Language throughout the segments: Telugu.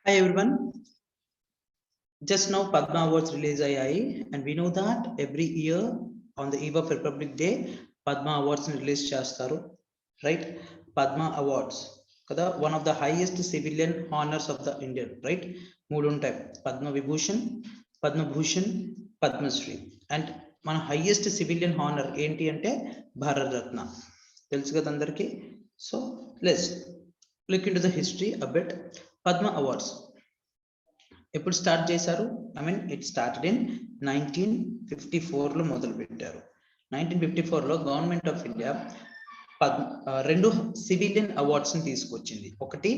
Hi everyone. Just now Padma Awards release ayyayi, and we know that every year on the eve of Republic Day, Padma Awards release chestaru, right? Padma Awards, kada one of the highest civilian honors of the Indian, right? Moodu untayi, Padma Vibhushan, Padma Bhushan, Padma Shri, and మన highest civilian honor ఏంటి అంటే భారత రత్న. తెలుసు కదా అందరికి. So let's look into the history a bit. Padma Awards ఎప్పుడు స్టార్ట్ చేశారు? ఇట్ స్టార్టెడ్ ఇన్ 1954 లో మొదలు పెట్టారు. 1954 లో గవర్నమెంట్ ఆఫ్ ఇండియా రెండు సివిలియన్ అవార్డ్స్ ని తీసుకొచ్చింది. ఒకటి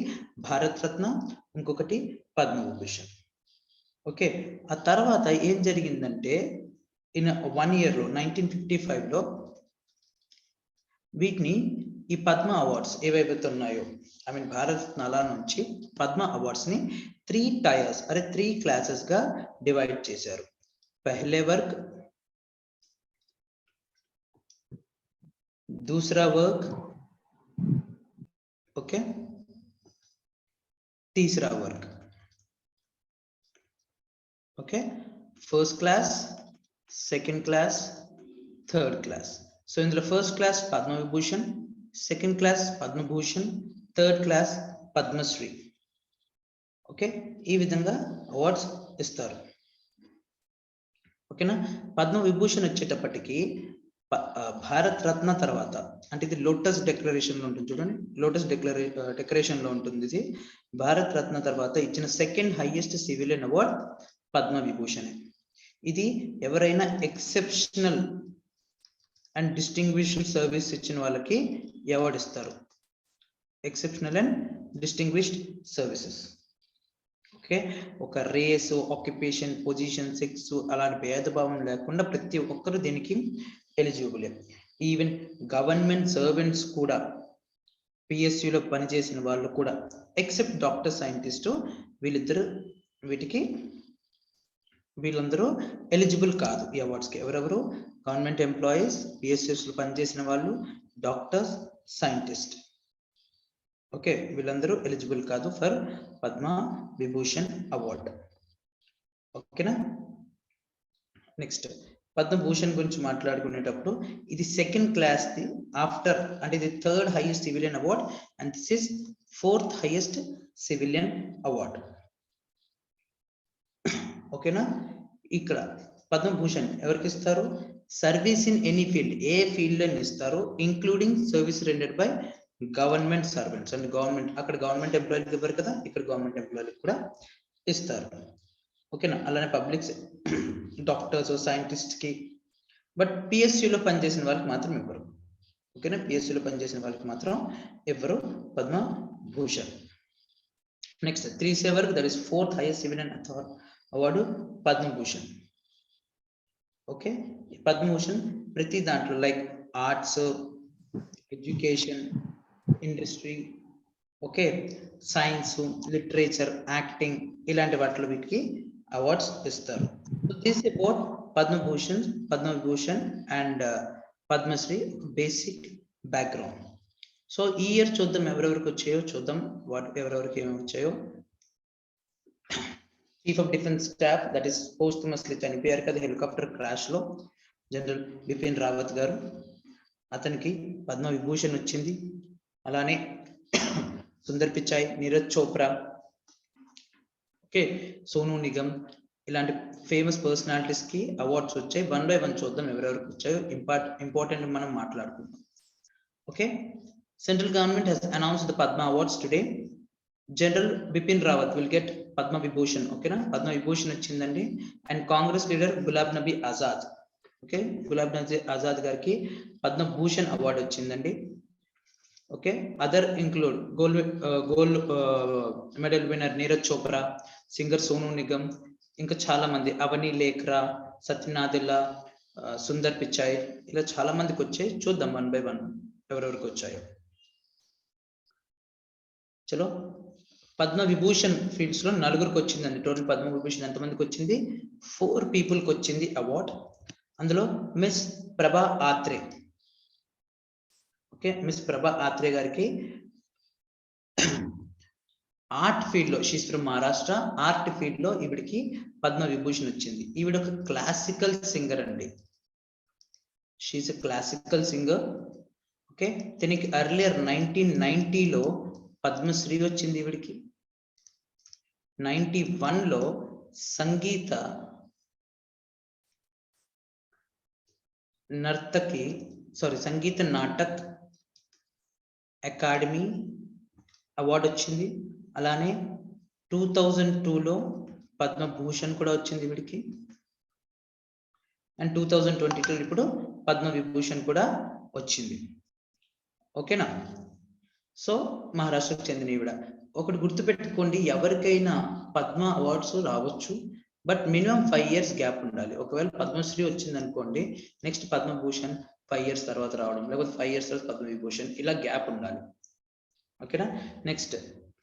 భారత్ రత్న, ఇంకొకటి పద్మవిభూషణ్. ఓకే, ఆ తర్వాత ఏం జరిగిందంటే ఇన్ 1 year లో 1955 లో వీటిని ఈ పద్మ అవార్డ్స్ ఏవైతే ఉన్నాయో భారత్ రత్న నుంచి పద్మ అవార్డ్స్ ని 3 tiers 3 classes గా డివైడ్ చేశారు. పహలే వర్గ్, दूसरा वर्ग, ओके, तीसरा वर्ग. Okay, first class, second class, third class. So in the first class Padma Vibhushan, second class Padma Bhushan, third class Padma Shri. Okay, ఈ విధంగా అవార్డ్స్ ఇస్తారు. ఓకేనా. పద్మ విభూషణ్ వచ్చేటప్పటికి భారత్ రత్న తర్వాత, అంటే ఇది లోటస్ డెక్లరేషన్ లో ఉంటుంది చూడండి, లోటస్ డెకరేషన్ లో ఉంటుంది. ఇది భారత్ రత్న తర్వాత ఇచ్చిన second highest civilian award Padma Vibhushan. ఇది ఎవరైనా ఎక్సెప్షనల్ అండ్ డిస్టింగ్విష్డ్ సర్వీస్ ఇచ్చిన వాళ్ళకి ఈ అవార్డు ఇస్తారు. Exceptional and distinguished services. Okay, ఒక రేస్, ఆక్యుపేషన్, పొజిషన్, సెక్స్ అలాంటి భేదభావం లేకుండా ప్రతి ఒక్కరు దీనికి ఎలిజిబుల్. ఈవెన్ గవర్నమెంట్ సర్వెంట్స్ కూడా, పిఎస్యులో పనిచేసిన వాళ్ళు కూడా, ఎక్సెప్ట్ డాక్టర్, సైంటిస్ట్, వీళ్ళందరూ ఎలిజిబుల్ కాదు ఈ అవార్డ్స్కి. ఎవరెవరు? గవర్నమెంట్ ఎంప్లాయీస్, పిఎస్యుస్ లో పనిచేసిన వాళ్ళు, డాక్టర్స్, సైంటిస్ట్. ఓకే, వీళ్ళందరూ ఎలిజిబుల్ కాదు ఫర్ పద్మ విభూషణ్ అవార్డ్. ఓకేనా. నెక్స్ట్ పద్మభూషణ్ గురించి మాట్లాడుకునేటప్పుడు ఇది సెకండ్ క్లాస్ ది ఆఫ్టర్, అంటే ఇది third highest civilian award and this is fourth highest civilian award. ఓకేనా. ఇక్కడ పద్మభూషణ్ ఎవరికి ఇస్తారు? Service in any field, A field అని ఇస్తారు, including service రెండెడ్ by government servants. And government, అక్కడ గవర్నమెంట్ ఎంప్లాయీలకు ఇవ్వరు కదా, ఇక్కడ గవర్నమెంట్ ఎంప్లాయీలకు కూడా ఇస్తారు. ఓకేనా. అలానే పబ్లిక్ డాక్టర్స్, సైంటిస్ట్ కి, బట్ పిఎస్యులో పనిచేసిన వాళ్ళకి మాత్రం ఇవ్వరు. ఓకేనా, పిఎస్యులో పనిచేసిన వాళ్ళకి మాత్రం ఇవ్వరు పద్మభూషణ్. నెక్స్ట్ 3 వరకు, that is fourth highest civilian award Padma Bhushan. Okay, Padma Bhushan ప్రతి దాంట్లో like arts, education, industry, okay, science, literature, acting, ఇలాంటి వాటిలో వీటికి అవార్డ్స్ ఇస్తారు. This about Padma Bhushan and Padma Shri basic background. So ఈ ఇయర్ చూద్దాం ఎవరెవరికి వచ్చాయో, చూద్దాం ఎవరెవరికి ఏమి వచ్చాయో. Chief of defence staff, that is posthumously చనిపోయారు కదా హెలికాప్టర్ క్రాష్ లో, జనరల్ బిపిన్ రావత్ గారు, అతనికి పద్మ విభూషణ్ వచ్చింది. అలానే సుందర్ పిచాయ్, నీరజ్ చోప్రా, ఓకే, సోనూ నిగమ్, ఇలాంటి ఫేమస్ పర్సనాలిటీస్ కి అవార్డ్స్ వచ్చాయి. 1 by 1 చూద్దాం ఎవరెవరికి వచ్చాయో. ఇంపార్టెంట్ మనం మాట్లాడుకుందాం. Okay, central government has announced the Padma Awards today. General Bipin Rawat will get Padma Vibhushan. ఓకేనా, పద్మ విభూషణ్ వచ్చిందండి. And Congress leader gulab Nabi Azad, okay, gulab Nabi Azad గారికి పద్మభూషణ్ అవార్డు వచ్చిందండి. Okay, other include gold medal winner Neeraj Chopra, singer Sonu Nigam, ఇంకా చాలా మంది, అవని లేఖ్రా, సత్యనాథెల్లా, సుందర్ పిచాయ్, ఇలా చాలా మందికి వచ్చాయి. చూద్దాం 1 by 1 ఎవరెవరికి వచ్చాయో. చలో, పద్మ విభూషణ్ ఫీల్డ్స్ లో 4 వచ్చిందండి. టోటల్ పద్మ విభూషణ్ ఎంతమందికి వచ్చింది? 4 పీపుల్కి వచ్చింది అవార్డ్. అందులో మిస్ ప్రభా ఆత్రే, ఓకే, మిస్ ప్రభా ఆత్రే గారికి ఆర్ట్ ఫీల్డ్ లో, she's from Maharashtra, art field లో ఈవిడికి పద్మ విభూషణ్ వచ్చింది. ఈవిడ ఒక క్లాసికల్ సింగర్ అండి, she's a classical singer. Okay, దీనికి ఎర్లియర్ 1990లో పద్మశ్రీ వచ్చింది ఈవిడికి. 91లో సంగీత నాటక్ అకాడమీ అవార్డు వచ్చింది. అలానే 2002లో పద్మభూషణ్ కూడా వచ్చింది వీడికి. అండ్ 2022 ఇప్పుడు పద్మ విభూషణ్ కూడా వచ్చింది. ఓకేనా? సో మహారాష్ట్రకు చెందిన ఈవిడ. ఒకటి గుర్తుపెట్టుకోండి, ఎవరికైనా పద్మ అవార్డ్స్ రావచ్చు, బట్ మినిమం 5 years గ్యాప్ ఉండాలి. ఒకవేళ పద్మశ్రీ వచ్చింది అనుకోండి, నెక్స్ట్ పద్మభూషణ్ 5 years తర్వాత రావడం, లేకపోతే 5 years తర్వాత పద్మ విభూషణ్, ఇలా గ్యాప్ ఉండాలి. ఓకేనా? నెక్స్ట్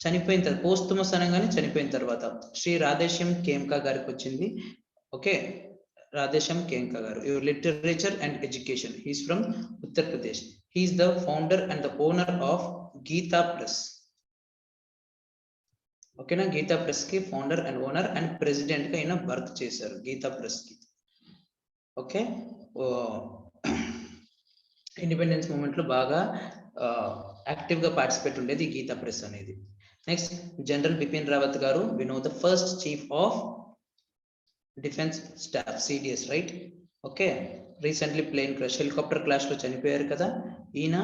చనిపోయిన తర్వాత, పోస్టుమస్ అనగానే చనిపోయిన తర్వాత శ్రీ రాధేశ్యామ్ ఖేమ్కా గారికి వచ్చింది. Okay, Radheshyam Khemka garu, literature and education, he's from Uttar Pradesh. He's the founder and the owner of Gita Press. ఓకేనా? గీతా ప్రెస్ కి founder and owner and president గా ఆయన వర్క్ చేశారు గీతా ప్రెస్ కి. ఓకే, ఇండిపెండెన్స్ మూమెంట్ లో బాగా యాక్టివ్ గా పార్టిసిపేట్ ఉండేది ఈ గీతా ప్రెస్ అనేది. Next general Bipin Rawat garu, we know the first chief of defence staff, CDS, right? Okay, recently plane crash, helicopter crash లో చనిపోయారు కదా. ఈయన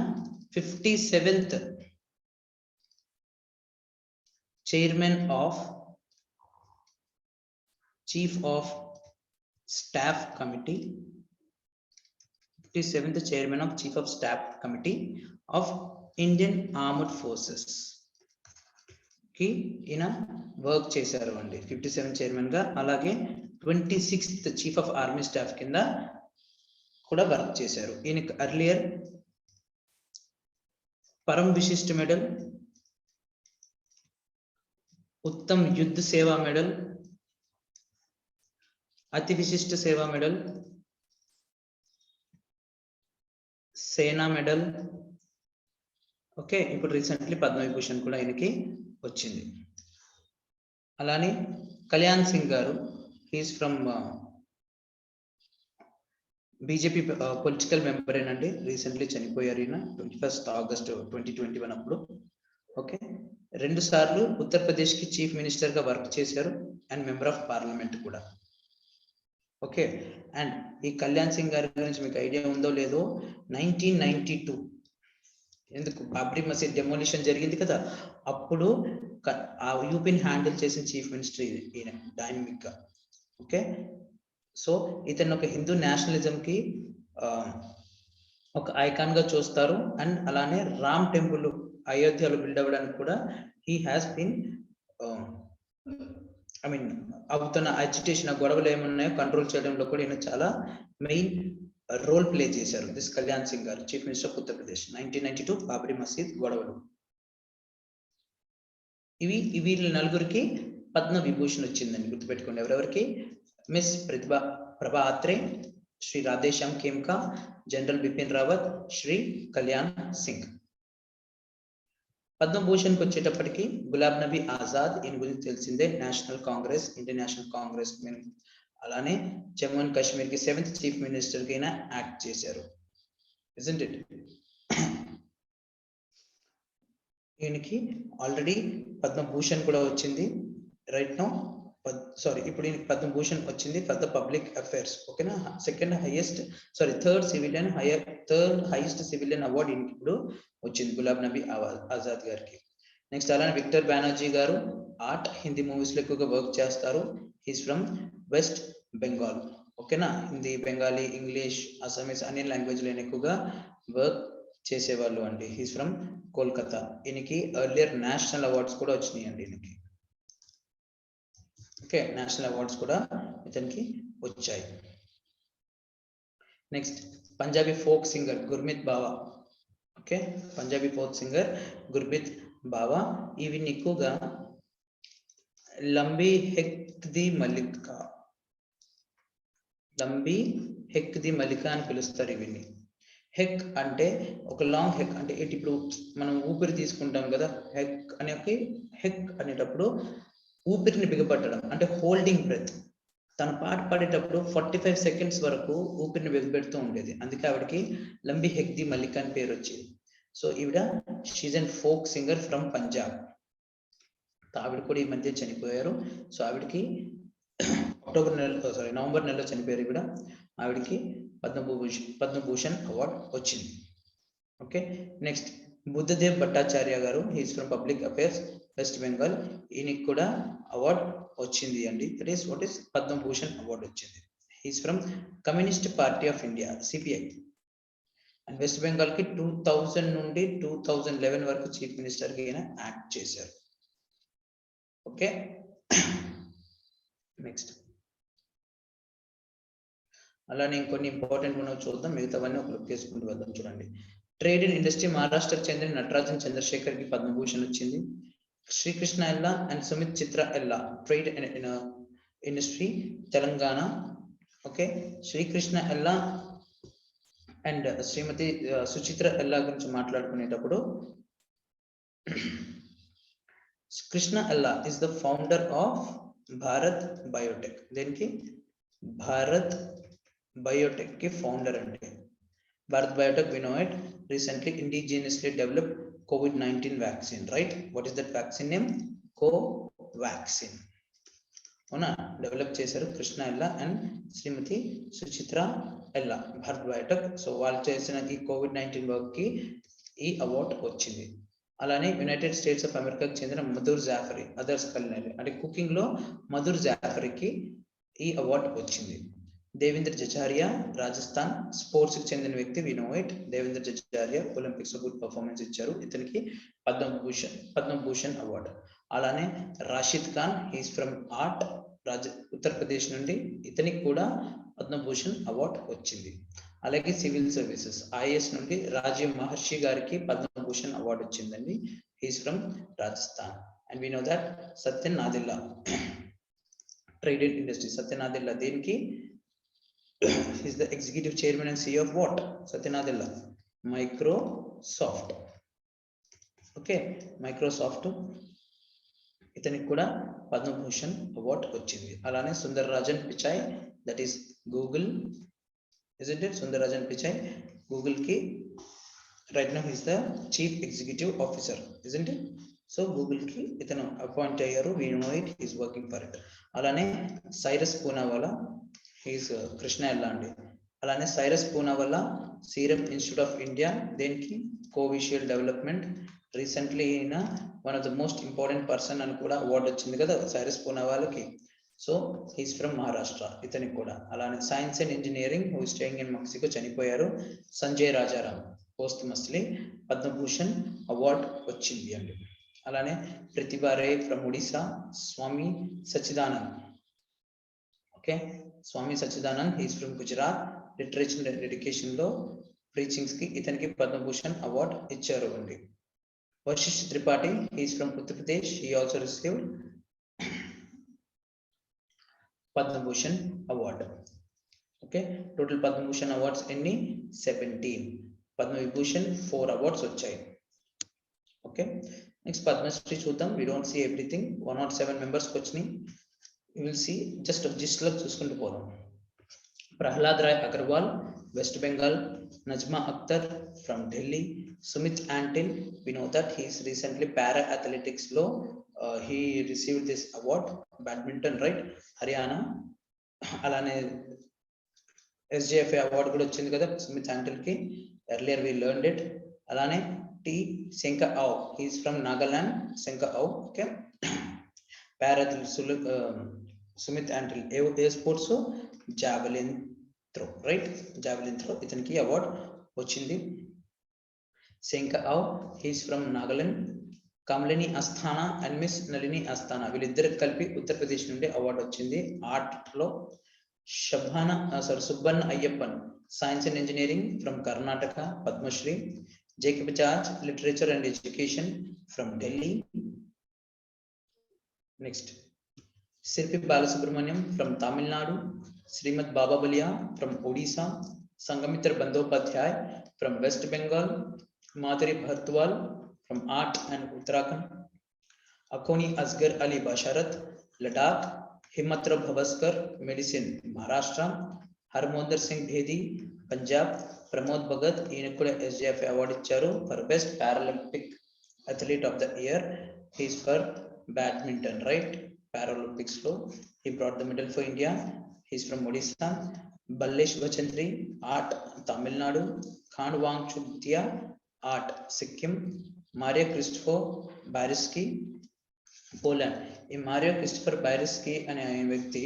57th chairman of chief of staff committee, 57th chairman of chief of staff committee of Indian armed forces కి ఈయన వర్క్ చేశారు అండి, 57 చైర్మన్ గా. అలాగే 26th chief of army staff కింద కూడా వర్క్ చేశారు. ఈయనకి ఎర్లియర్ పరమ్ విశిష్ట మెడల్, ఉత్తమ్ యుద్ధ సేవా మెడల్, అతి విశిష్ట సేవా మెడల్, సేనా మెడల్. ఓకే, ఇప్పుడు రీసెంట్లీ పద్మవిభూషణ్ కూడా ఆయనకి వచ్చింది. అలానే కళ్యాణ్ సింగ్ గారు, he's from BJP political member ఏనండి, రీసెంట్లీ చనిపోయారు ఈయన 21st August 2021 అప్పుడు. ఓకే, 2 సార్లు ఉత్తరప్రదేశ్ కి చీఫ్ మినిస్టర్ గా వర్క్ చేశారు అండ్ మెంబర్ ఆఫ్ పార్లమెంట్ కూడా. ఓకే, అండ్ ఈ కళ్యాణ్ సింగ్ గారి గురించి మీకు ఐడియా ఉందో లేదో, 1992 ఎందుకు బాబ్రీ మసీద్ డెమోలిషన్ జరిగింది కదా, అప్పుడు ఆ యూపీని హ్యాండిల్ చేసిన చీఫ్ మినిస్టర్ ఈయన డైనమిక్ గా. ఓకే, సో ఇతను ఒక హిందూ నేషనలిజం కి ఒక ఐకాన్ గా చూస్తారు. అండ్ అలానే రామ్ టెంపుల్ అయోధ్యలో బిల్డ్ అవ్వడానికి కూడా హీ హాస్ బీన్ అవుతున్న అజిటేషన్, గొడవలు ఏమున్నాయో కంట్రోల్ చేయడంలో కూడా ఈయన చాలా మెయిన్ రోల్ ప్లే చేశారు. దిస్ కళ్యాణ్ సింగ్ గారు, chief minister of Uttar Pradesh, 1992 Babri మసీద్ గొడవలు. వీళ్ళ నలుగురికి పద్మ విభూషణ్ వచ్చిందని గుర్తుపెట్టుకోండి. ఎవరెవరికి? మిస్ ప్రభా అత్రే, శ్రీ రాధేశ్యామ్ ఖేమ్కా, జనరల్ బిపిన్ రావత్, శ్రీ కళ్యాణ్ సింగ్. పద్మభూషణ్ కి వచ్చేటప్పటికి గులాబ్ నబీ ఆజాద్, ఈయన గురించి తెలిసిందే, national Congress, Indian national Congress. అలానే జమ్మూ అండ్ కాశ్మీర్ కి 7th చీఫ్ మినిస్టర్ కి యాక్ట్ చేశారు, ఇజంట్ ఇట్? ఈయనకి ఆల్రెడీ పద్మభూషణ్ కూడా వచ్చింది రైట్ నౌ. సారీ, ఇప్పుడు ఈయనకి పద్మభూషణ్ వచ్చింది ఫర్ ద పబ్లిక్ అఫైర్స్. ఓకేనా? థర్డ్ హైయెస్ట్ సివిలియన్ అవార్డ్ ఈయనకి ఇప్పుడు వచ్చింది, గులాబ్ నబీ ఆజాద్ గారికి. నెక్స్ట్ అలానే విక్టర్ బెనర్జీ గారు, ఆర్ట్, హిందీ మూవీస్ లో ఎక్కువగా వర్క్ చేస్తారు. He's from west Bengal. ఓకేనా? హిందీ, బెంగాలీ, ఇంగ్లీష్, అసామీస్ అన్ని లాంగ్వేజ్ లో ఎక్కువగా వర్క్ చేసేవాళ్ళు అండి. He's from Kolkata. ఈయనకి ఎర్లియర్ నేషనల్ అవార్డ్స్ కూడా వచ్చినాయి అండి ఈయనకి. ఓకే, నేషనల్ అవార్డ్స్ కూడా ఇతనికి వచ్చాయి. Next Punjabi folk singer Gurmit Bawa. Okay, Punjabi folk singer Gurmit Bawa. ఈవిని ఎక్కువగా లంబీ హెక్ ది మల్లికా అని పిలుస్తారు ఈవిని. హెక్ అంటే ఒక లాంగ్ హెక్ అంటే ఇప్పుడు మనం ఊపిరి తీసుకుంటాం కదా, హెక్ అనే హెక్ అనేటప్పుడు ఊపిరిని బిగపట్టడం అంటే హోల్డింగ్ బ్రెత్. తన పాట పాడేటప్పుడు 45 సెకండ్స్ వరకు ఊపిరిని బిగపెడుతూ ఉండేది, అందుకే ఆవిడకి లంబి హెగ్ది మల్లిక అని పేరు వచ్చింది. సో ఈవిడ she's and folk singer from Punjab. ఆవిడ కూడా ఈ మధ్య చనిపోయారు. సో ఆవిడకి నవంబర్ నెలలో చనిపోయారు ఈవిడ. ఆవిడకి పద్మభూషణ్ అవార్డ్ వచ్చింది. ఓకే, నెక్స్ట్ బుద్ధదేవ్ భట్టాచార్య గారు, he's from public affairs West Bengal. ఈయనకి కూడా అవార్డ్ వచ్చింది అండి. That is what is Padma Bhushan award వచ్చింది. He's from Communist Party of India, CPI. And West Bengal కి 2000 నుండి 2011 వరకు చీఫ్ మినిస్టర్ గా ఈయన యాక్ట్ చేశారు. ఓకే, నెక్స్ట్ అలానే ఇంకొన్ని ఇంపార్టెంట్ ఉన్నవి చూద్దాం, మిగతావన్నీ ఒక లుక్ చేసుకుంటూ వెళ్దాం. చూడండి, ట్రేడ్ అండ్ ఇండస్ట్రీ మహారాష్ట్రకు చెందిన నటరాజన్ చంద్రశేఖర్ కి పద్మభూషణ్ వచ్చింది. Srikrishna Ella and Sumit Chitra Ella, trade and industry Telangana. Okay, Shri Krishna Ella and Shrimati Suchitra Ella గురించి మాట్లాడుకునేటప్పుడు, Krishna Ella is the founder of Bharat Biotech. దేనికి? భారత్ బయోటెక్ కి ఫౌండర్ అంటే. Bharat Biotech, we know it, recently indigenously developed COVID-19 vaccine, right? What is that vaccine name? Covaxin. అవునా, డెవలప్ చేశారు కృష్ణ ఎల్లా and Shrimati Suchitra Ella, Bharat Biotech. So వాళ్ళు చేసిన ఈ COVID-19 వర్క్ కి ఈ అవార్డ్ వచ్చింది. అలానే యునైటెడ్ స్టేట్స్ ఆఫ్ అమెరికాకి చెందిన మధుర్ జాఫరీ, అదర్స్ కల్నరీ అంటే కుకింగ్ లో మధుర్ జాఫరీకి ఈ అవార్డు వచ్చింది. దేవేంద్ర జజారియా, రాజస్థాన్, స్పోర్ట్స్ కి చెందిన వ్యక్తి, we know it. Devendra Jhajharia Olympics లో గుడ్ పర్ఫార్మెన్స్ ఇచ్చారు, ఇతనికి పద్మభూషణ్ అవార్డు. అలానే Rashid Khan, he's from art, Uttar Pradesh నుండి, ఇతనికి కూడా పద్మభూషణ్ అవార్డు వచ్చింది. అలాగే సివిల్ సర్వీసెస్, ఐఏఎస్ నుండి రాజీవ్ మహర్షి గారికి పద్మభూషణ్ అవార్డు వచ్చిందండి, he's from Rajasthan. And we know that Satyan Nadella, trade and industry, Satya Nadella దేనికి? Is the executive chairman and CEO of what? Satya Nadella, Microsoft. Okay, Microsoft, ఇతనికి కూడా పద్మభూషణ్ అవార్డ్ వచ్చింది. అలానే Sundar Rajan Pichai, that is Google, isn't it? Sundar Rajan Pichai Google కి right now is the chief executive officer, isn't it? So Google కి ఇతను అపాయింట్ అయ్యారు, we know it, he is working for it. అలానే సైరస్ పూనావాలా, హీస్ కృష్ణ ఎల్లా అండి. అలానే Cyrus Poonawalla, Serum Institute of India, దేనికి? Covishield development. రీసెంట్లీ ఈయన one of the most important person అని కూడా అవార్డు వచ్చింది కదా సైరస్ పూనావాలాకి. సో హీస్ ఫ్రమ్ మహారాష్ట్ర, ఇతనికి కూడా. అలానే science and engineering, who is staying in Mexico, చనిపోయారు, సంజయ్ రాజారాం, పోస్ట్మస్లీ పద్మభూషణ్ అవార్డ్ వచ్చింది అండి. అలానే Pratibha Ray from Odisha, Swami Sachchidanand. Okay, Swami Sachchidanand, he's from Gujarat, literature and education లో ప్రీచింగ్స్ కి ఇతనికి పద్మభూషణ్ అవార్డ్ ఇచ్చారు అండి. Vashishtha Tripathi, he's from Uttar Pradesh, he also received Padma Bhushan award. Okay, total Padma Bhushan awards ఎన్ని? 17. పద్మవిభూషణ్ 4 అవార్డ్స్ వచ్చాయి. ఓకే, నెక్స్ట్ పద్మశ్రీ చూద్దాం. We don't see everything, 107 members వచ్చినాయి. You will see just gist లో చూసుకుంటూ పోదాం. Prahlad Rai Agarwal, West Bengal. Najma Akhtar from Delhi. Sumit Antil, we know that he is recently para athletics లో he received this award, badminton, right, Haryana. అలానే SJFA అవార్డు కూడా వచ్చింది కదా సుమిత్ యాంటిల్ కి, ఎర్లియర్ వి లెర్న్డ్ ఇట్. అలానే T Senka Ao, he is from Nagaland, Senka Ao. Okay, para Sumit Antil ఏ sports? Javelin throw, right, javelin throw, ఇతనికి అవార్డ్ వచ్చింది. Senka Ao, he is from Nagaland. Kamalini Asthana and Miss Nalini Asthana, వీళ్ళిద్దరికి కలిపి ఉత్తరప్రదేశ్ నుండి అవార్డు వచ్చింది ఆర్ట్ లో. Subbanna Ayyappan, science and engineering from Karnataka, Padmashri. Jacob George, literature and education from Delhi. Next Shilpi Balasubramaniam from Tamil Nadu. Shrimad Baba Baliya from Odisha. Sangamitra Bandyopadhyay from West Bengal, Madhuri Bhartwal from Art and Uttarakhand, Akoni Asghar Ali Basharat, Ladakh, Himatra Bhavaskar, Medicine, Maharashtra, Harmonder Singh Bedi, Punjab, Pramod Bhagat, ఈయన కూడా SJF అవార్డు ఇచ్చారు for best Paralympic athlete of the year. He is for badminton, right? Paralympics lo he brought the medal for India. He is from Odisha. Ballesh Bachantri, art, Tamil Nadu. Khan Wangchuk art, Sikkim. Maria Christopher Barisky, Poland. ఈ మారియో క్రిస్టఫర్ బైరస్కీ అనే వ్యక్తి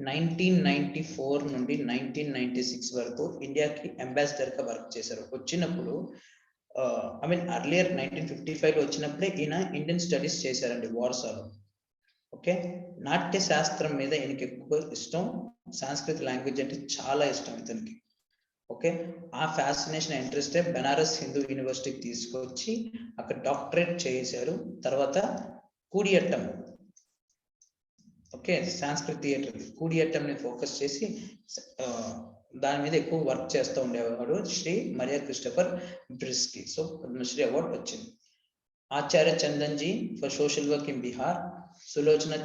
1994 నుండి 1996 వరకు ఇండియాకి అంబాసిడర్ గా వర్క్ చేశారు. వచ్చినప్పుడు ఐ మీన్ అర్లియర్ 1955 లో వచ్చినప్పుడే ఈయన ఇండియన్ స్టడీస్ చేశారండి వార్సాలో. ఓకే, నాట్య శాస్త్రం మీద ఈయనకి ఎక్కువ ఇష్టం, సంస్కృత లాంగ్వేజ్ అంటే చాలా ఇష్టం ఇతనికి. ఓకే, ఆ ఫ్యాసినేషన్ ఇంట్రెస్ట్ బెనారస్ హిందూ యూనివర్సిటీకి తీసుకొచ్చి అక్కడ డాక్టరేట్ చేశారు. తర్వాత కూడియట్టం, ఓకే, సాంస్కృతిక్ థియేటర్ కూడియట్టం ని ఫోకస్ చేసి దాని మీద ఎక్కువ వర్క్ చేస్తూ ఉండేవాడు Shri Maria Christopher Byrski. So Padma Shri award వచ్చింది. Acharya Chandan ji for social work in Bihar, Sulochana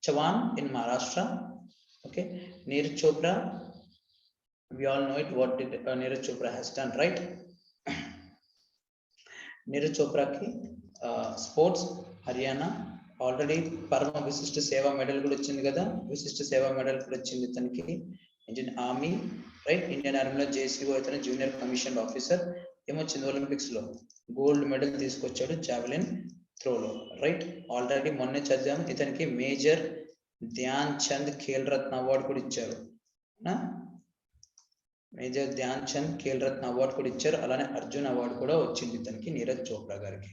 Chavan in Maharashtra. Okay, Neeraj Chopra, we all know it, what did Neeraj Chopra has done, right? Neeraj Chopra ki sports Haryana already Parama Visishta Seva medal kuda vachindi kada, Visishta Seva medal kuda vachindi itaniki. Indian Army, right? Indian Army lo JCO aitana junior commissioned officer emochindi Olympics lo gold medal తీసుకొచ్చాడు javelin throw lo, right? Already మొన్నే చదివాము ఇతనికి మేజర్ ధ్యాన్ చంద్ ఖేల్ రత్న అవార్డు కూడా ఇచ్చారు నా, మేజర్ ధ్యాన్ చంద్ ఖేల్ రత్న అవార్డు కూడా ఇచ్చారు. అలానే అర్జున్ అవార్డు కూడా వచ్చింది ఇతనికి, నీరజ్ చోప్రా గారికి.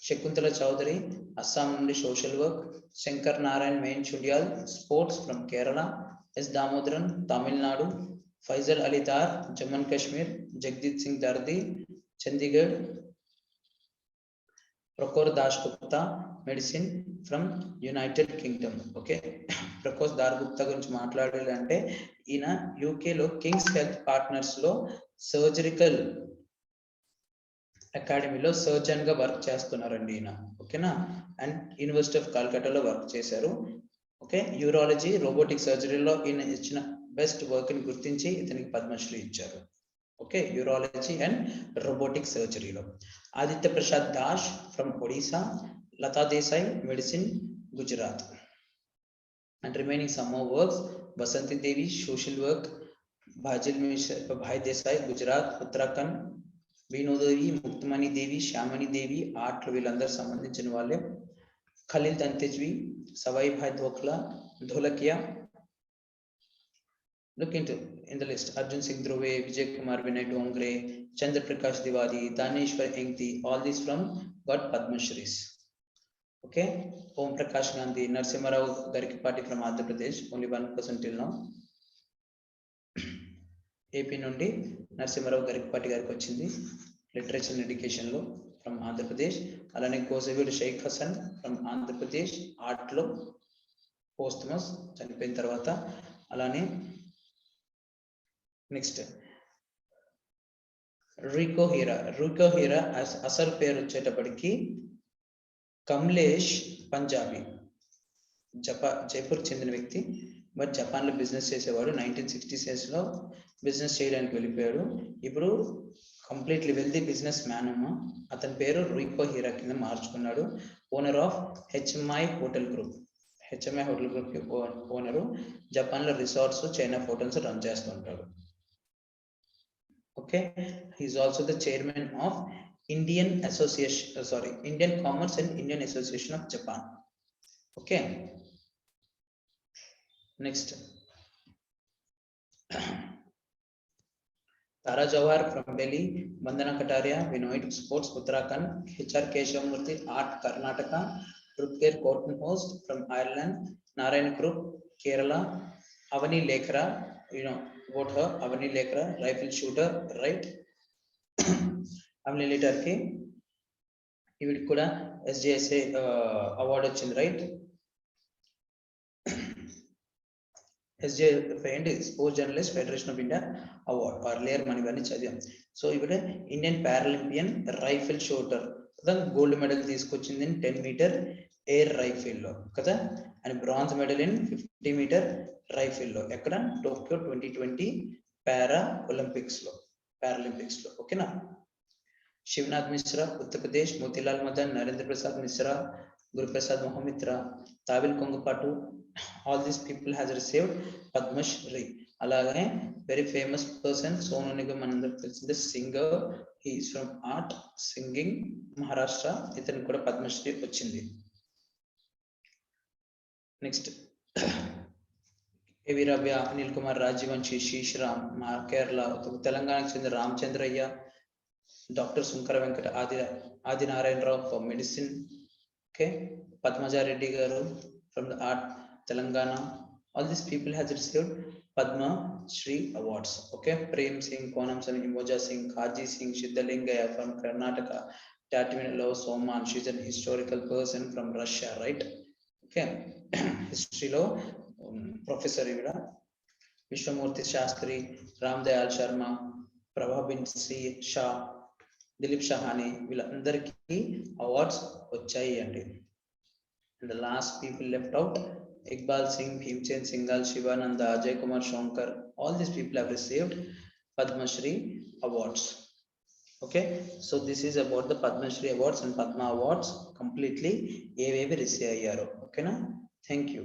శకుంతల చౌదరి అస్సాం నుండి social work, Shankar Narayan Menon Chudiyal sports from Kerala, S Damodaran Tamil Nadu, Faisal Ali Dar Jammu and Kashmir, Jagdeep Singh Dardi Chandigarh, Prokar Dasgupta medicine from United Kingdom. Okay, Prokar Dasgupta గురించి మాట్లాడాలి అంటే ఈయన యూకేలో కింగ్స్ హెల్త్ పార్ట్నర్స్ లో సర్జరికల్ అకాడమీలో సర్జన్ గా వర్క్ చేస్తున్నారండి ఈయన. ఓకేనా, అండ్ యూనివర్సిటీ ఆఫ్ కల్కట్టాలో వర్క్ చేశారు. ఓకే, యూరాలజీ రోబోటిక్ సర్జరీలో ఈయన ఇచ్చిన బెస్ట్ వర్క్ ని గుర్తించి ఇతనికి పద్మశ్రీ ఇచ్చారు. ఓకే, యూరాలజీ అండ్ రోబోటిక్ సర్జరీలో. Aditya Prasad Das from Odisha, Lata Desai medicine Gujarat. And remaining some more works, Basanti Devi social work, Bhajil Mishra Bhai Desai Gujarat Uttarakhand, Vinodevi Muktamani Devi Shamani Devi art లో వీళ్ళందరూ సంబంధించిన వాళ్ళే. ఖలీల్ తంతేజ్వి, సవాయి భాయ్ dhokla ధోలకియా. Look into in the list, Arjun Singh Dhruve, Vijay Kumar, Vinay Dongre, Chandra Prakash Diwali, Daneshwar Engti, all these from got Padma Shris. Okay, Om Prakash Gandhi, Narasimha Rao Garikipati from Andhra Pradesh, only 1% till now. AP నుండి నరసింహారావు గరికపాటి గారికి వచ్చింది లిటరేచర్ అండ్ ఎడ్యుకేషన్ లో ఫ్రమ్ ఆంధ్రప్రదేశ్. అలానే కోసవీడు షేక్ హసన్ ఫ్రమ్ ఆంధ్రప్రదేశ్ ఆర్ట్ లో పోస్టమస్ చనిపోయిన తర్వాత. అలానే నెక్స్ట్ రికో హీరా అసలు పేరు వచ్చేటప్పటికి కమలేష్ పంజాబీ, జైపూర్ చెందిన వ్యక్తి, బట్ జపాన్ లో బిజినెస్ చేసేవాడు. 1960s లో బిజినెస్ చేయడానికి వెళ్ళిపోయాడు. ఇప్పుడు కంప్లీట్లీ వెల్తీ బిజినెస్ మ్యాన్ అమ్మ. అతని పేరు రికో హీరా కింద మార్చుకున్నాడు. Owner of HMI hotel group, HMI hotel group కి ఓనరు. జపాన్ లో రిసార్ట్స్, చైనా హోటల్స్ రన్ చేస్తుంటాడు. Okay, he's also the chairman of Indian Commerce and Indian Association of Japan. Okay, next Tara Jawhar from Delhi, Vandana Kataria, we know it, sports Uttarakhand, HR Keshavamurthy art Karnataka, Rutger Kortenhost from Ireland, Narayan Group Kerala, Avani Lekra, you know about her, Avani Lekra, rifle shooter, right? లీటర్ కి వీడికి కూడా SJSA అవార్డు వచ్చింది, రైట్? SJF అంటే sports journalist federation of India award earlier మనం ఇవన్నీ చదివాం. సో ఇక్కడ ఇండియన్ పారాలింపియన్ రైఫిల్ షూటర్ కదా, గోల్డ్ మెడల్ తీసుకొచ్చింది 10 మీటర్ ఎయిర్ రైఫిల్ లో కదా, and bronze medal in 50 metre rifle లో ఎక్కడ, టోక్యో 2020 పారాలింపిక్స్ లో ఓకేనా. Shivnath Mishra Uttar Pradesh, Motilal Madan, Narendra Prasad Mishra, Guruprasad Mohapatra, Thavil Kongampattu, all these people has received Padma Shri. అలాగే very famous person Sonu Nigam మనందరికి తెలిసిందే, singer, he is from art singing Maharashtra, ఇతనికి కూడా పద్మశ్రీ వచ్చింది. నెక్స్ట్ ఏవి రవ్య, అనిల్ కుమార్ రాజవంశీ, శీశ్రామ్, మా కేరళ, తెలంగాణకు చెందిన Ramachandraiah, doctor Sankara Venkata Adinarayana Rao for medicine, okay, Padmaja Reddy గారు from the art Telangana. All these people has received Padma Shri awards. Okay, Prem Singh, Konam Singh, Imoja Singh, Kaji Singh, Siddhalingaya from Karnataka, Tatminalo Soman, she's an historical person from Russia, right? Okay, history lo professor ivida. Vishwamurthy Shastri, Ram Dayal Sharma, Prabhabin Sri Shah, Dilip Shahani, వీళ్ళందరికీ అవార్డ్స్ వచ్చాయి అండి. And the last people left out, Iqbal Singh, Bhimchen Singhal, Shivananda, Ajay Kumar Shankar, all these people have received Padma Shri awards. Okay, so this is about the Padma Shri awards and Padma awards completely. ఏవేవి రిసీవ్ అయ్యారు. ఓకేనా, థ్యాంక్ యూ.